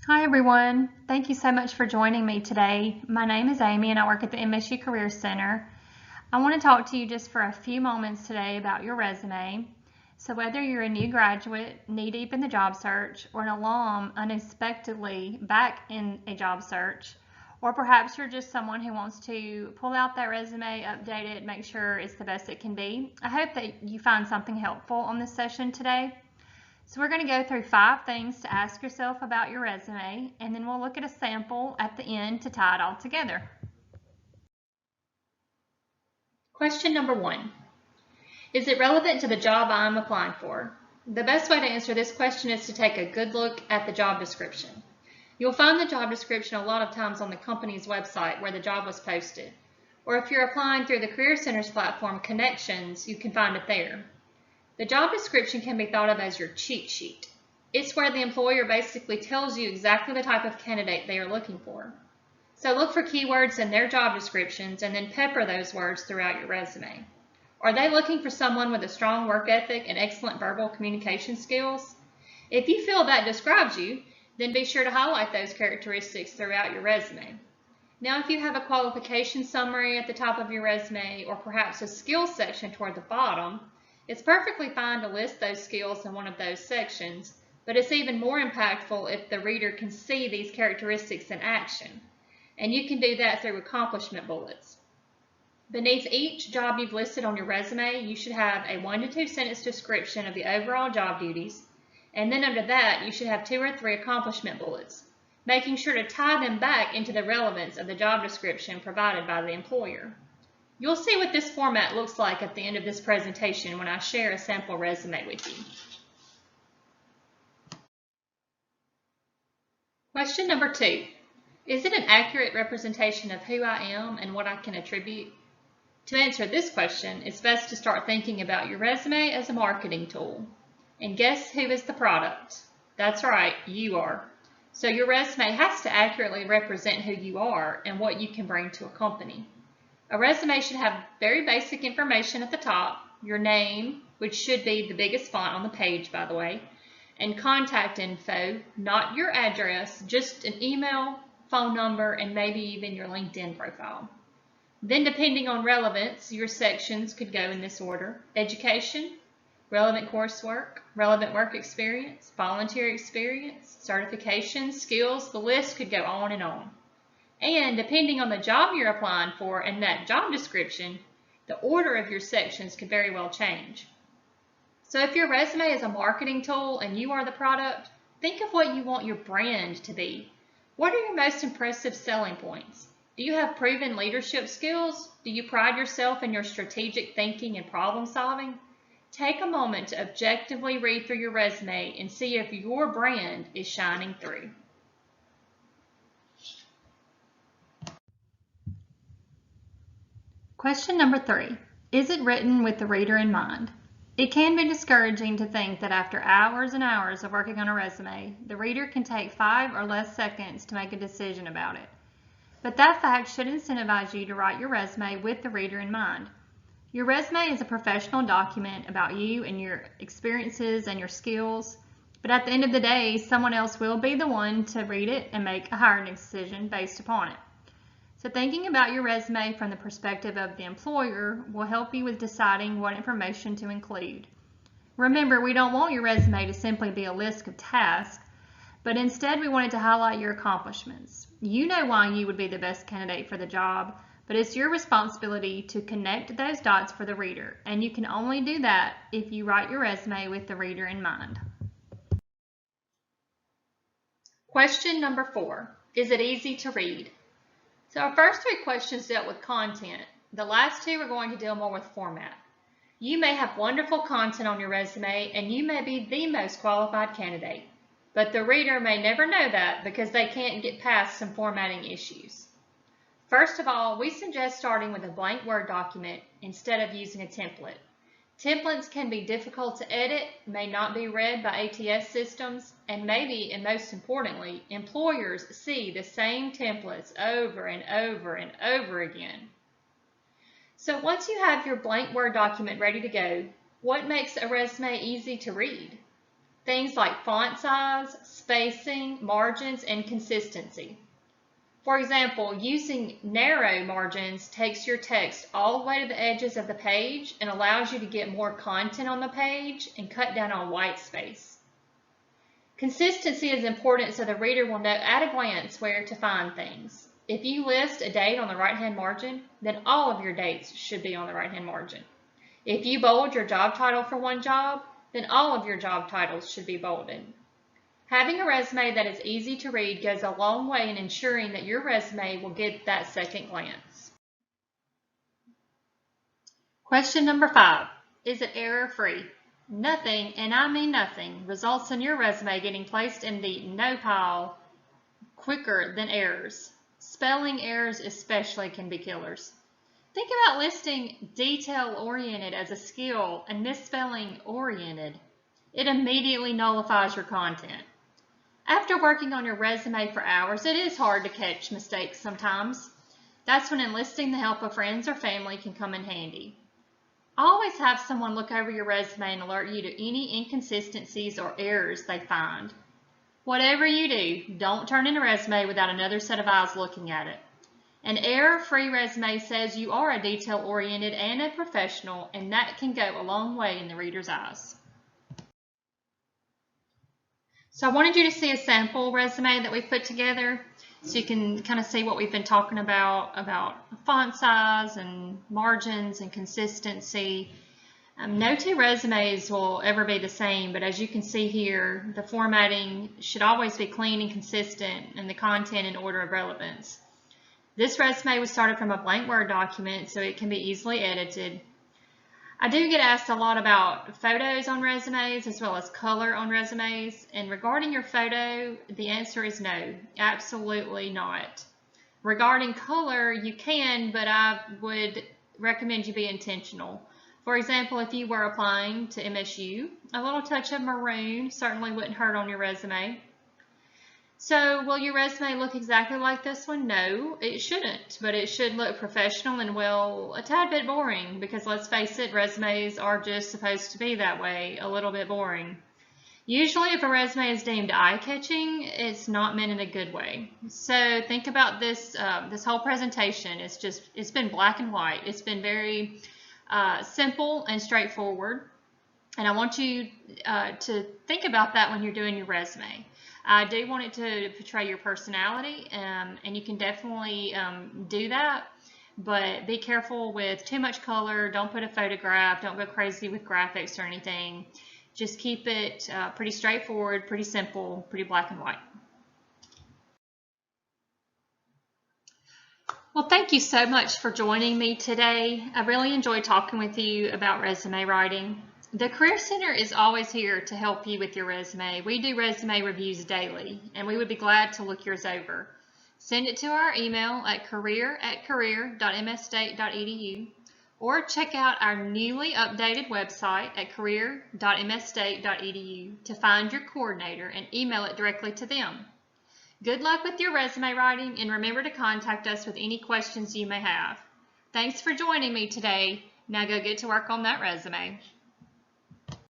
Hi everyone. Thank you so much for joining me today. My name is Amy and I work at the MSU Career Center. I want to talk to you just for a few moments today about your resume. So whether you're a new graduate, knee-deep in the job search, or an alum unexpectedly back in a job search, or perhaps you're just someone who wants to pull out that resume, update it, make sure it's the best it can be, I hope that you find something helpful on this session today. So we're going to go through 5 things to ask yourself about your resume, and then we'll look at a sample at the end to tie it all together. Question number 1. Is it relevant to the job I'm applying for? The best way to answer this question is to take a good look at the job description. You'll find the job description a lot of times on the company's website where the job was posted. Or if you're applying through the Career Center's platform Connections, you can find it there. The job description can be thought of as your cheat sheet. It's where the employer basically tells you exactly the type of candidate they are looking for. So look for keywords in their job descriptions and then pepper those words throughout your resume. Are they looking for someone with a strong work ethic and excellent verbal communication skills? If you feel that describes you, then be sure to highlight those characteristics throughout your resume. Now, if you have a qualification summary at the top of your resume or perhaps a skills section toward the bottom, it's perfectly fine to list those skills in one of those sections, but it's even more impactful if the reader can see these characteristics in action. And you can do that through accomplishment bullets. Beneath each job you've listed on your resume, you should have a 1 to 2 sentence description of the overall job duties, and then under that, you should have 2 or 3 accomplishment bullets, making sure to tie them back into the relevance of the job description provided by the employer. You'll see what this format looks like at the end of this presentation when I share a sample resume with you. Question number 2. Is it an accurate representation of who I am and what I can attribute? To answer this question, it's best to start thinking about your resume as a marketing tool. And guess who is the product? That's right, you are. So your resume has to accurately represent who you are and what you can bring to a company. A resume should have very basic information at the top, your name, which should be the biggest font on the page, by the way, and contact info, not your address, just an email, phone number, and maybe even your LinkedIn profile. Then, depending on relevance, your sections could go in this order: education, relevant coursework, relevant work experience, volunteer experience, certifications, skills. The list could go on and on. And depending on the job you're applying for and that job description, the order of your sections could very well change. So if your resume is a marketing tool and you are the product, think of what you want your brand to be. What are your most impressive selling points? Do you have proven leadership skills? Do you pride yourself in your strategic thinking and problem solving? Take a moment to objectively read through your resume and see if your brand is shining through. Question number 3. Is it written with the reader in mind? It can be discouraging to think that after hours and hours of working on a resume, the reader can take 5 or less seconds to make a decision about it. But that fact should incentivize you to write your resume with the reader in mind. Your resume is a professional document about you and your experiences and your skills, but at the end of the day, someone else will be the one to read it and make a hiring decision based upon it. So thinking about your resume from the perspective of the employer will help you with deciding what information to include. Remember, we don't want your resume to simply be a list of tasks, but instead we want it to highlight your accomplishments. You know why you would be the best candidate for the job, but it's your responsibility to connect those dots for the reader, and you can only do that if you write your resume with the reader in mind. Question number 4. Is it easy to read? So our first 3 questions dealt with content. The last 2 are going to deal more with format. You may have wonderful content on your resume and you may be the most qualified candidate, but the reader may never know that because they can't get past some formatting issues. First of all, we suggest starting with a blank Word document instead of using a template. Templates can be difficult to edit, may not be read by ATS systems, and maybe, and most importantly, employers see the same templates over and over and over again. So once you have your blank Word document ready to go, what makes a resume easy to read? things like font size, spacing, margins, and consistency. For example, using narrow margins takes your text all the way to the edges of the page and allows you to get more content on the page and cut down on white space. Consistency is important so the reader will know at a glance where to find things. If you list a date on the right-hand margin, then all of your dates should be on the right-hand margin. If you bold your job title for one job, then all of your job titles should be bolded. Having a resume that is easy to read goes a long way in ensuring that your resume will get that second glance. Question number 5. Is it error-free? Nothing, and I mean nothing, results in your resume getting placed in the no pile quicker than errors. Spelling errors especially can be killers. Think about listing detail-oriented as a skill and misspelling oriented. It immediately nullifies your content. After working on your resume for hours, it is hard to catch mistakes sometimes. That's when enlisting the help of friends or family can come in handy. Always have someone look over your resume and alert you to any inconsistencies or errors they find. Whatever you do, don't turn in a resume without another set of eyes looking at it. An error-free resume says you are a detail-oriented and a professional, and that can go a long way in the reader's eyes. So I wanted you to see a sample resume that we've put together so you can kind of see what we've been talking about font size and margins and consistency. No two resumes will ever be the same, but as you can see here, the formatting should always be clean and consistent and the content in order of relevance. This resume was started from a blank Word document, so it can be easily edited. I do get asked a lot about photos on resumes as well as color on resumes, and regarding your photo, the answer is no, absolutely not. Regarding color, you can, but I would recommend you be intentional. For example, if you were applying to MSU, a little touch of maroon certainly wouldn't hurt on your resume. So, will your resume look exactly like this one? No, it shouldn't, but it should look professional and, well, a tad bit boring, because let's face it, resumes are just supposed to be that way, a little bit boring. Usually, if a resume is deemed eye-catching, it's not meant in a good way. So, think about this, this whole presentation. It's been black and white. It's been very simple and straightforward, and I want you to think about that when you're doing your resume. I do want it to portray your personality, and you can definitely do that, but be careful with too much color. Don't put a photograph. Don't go crazy with graphics or anything. Just keep it pretty straightforward, pretty simple, pretty black and white. Well, thank you so much for joining me today. I really enjoyed talking with you about resume writing. The Career Center is always here to help you with your resume. We do resume reviews daily, and we would be glad to look yours over. Send it to our email at career@msstate.edu, or check out our newly updated website at career.msstate.edu to find your coordinator and email it directly to them. Good luck with your resume writing, and remember to contact us with any questions you may have. Thanks for joining me today. Now go get to work on that resume.